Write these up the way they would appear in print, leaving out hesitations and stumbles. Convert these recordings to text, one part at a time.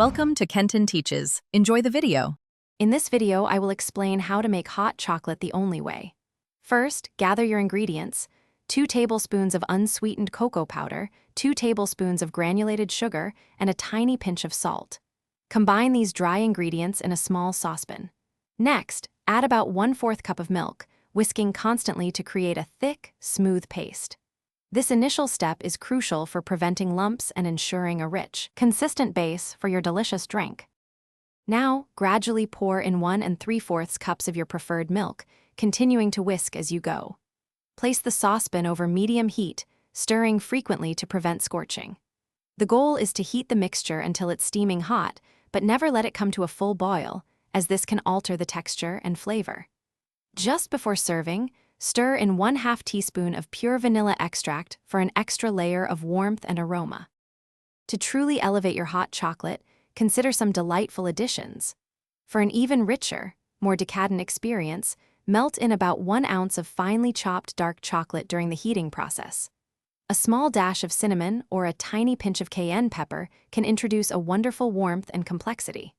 Welcome to Kenton Teaches. Enjoy the video. In this video, I will explain how to make hot chocolate the only way. First, gather your ingredients: 2 tablespoons of unsweetened cocoa powder, 2 tablespoons of granulated sugar, and a tiny pinch of salt. Combine these dry ingredients in a small saucepan. Next, add about 1/4 cup of milk, whisking constantly to create a thick, smooth paste. This initial step is crucial for preventing lumps and ensuring a rich, consistent base for your delicious drink. Now, gradually pour in 1 3/4 cups of your preferred milk, continuing to whisk as you go. Place the saucepan over medium heat, stirring frequently to prevent scorching. The goal is to heat the mixture until it's steaming hot, but never let it come to a full boil, as this can alter the texture and flavor. Just before serving, stir in 1/2 teaspoon of pure vanilla extract for an extra layer of warmth and aroma. To truly elevate your hot chocolate, consider some delightful additions. For an even richer, more decadent experience, melt in about 1 ounce of finely chopped dark chocolate during the heating process. A small dash of cinnamon or a tiny pinch of cayenne pepper can introduce a wonderful warmth and complexity.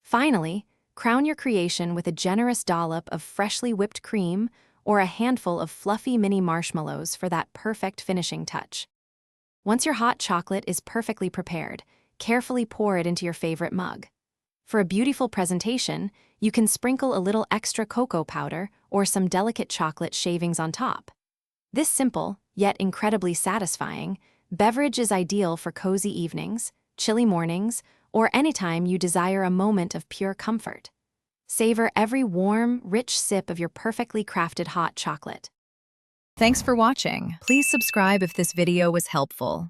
Finally, crown your creation with a generous dollop of freshly whipped cream or a handful of fluffy mini marshmallows for that perfect finishing touch. Once your hot chocolate is perfectly prepared, carefully pour it into your favorite mug. For a beautiful presentation, you can sprinkle a little extra cocoa powder or some delicate chocolate shavings on top. This simple, yet incredibly satisfying, beverage is ideal for cozy evenings, chilly mornings, or anytime you desire a moment of pure comfort. Savor every warm, rich sip of your perfectly crafted hot chocolate. Thanks for watching. Please subscribe if this video was helpful.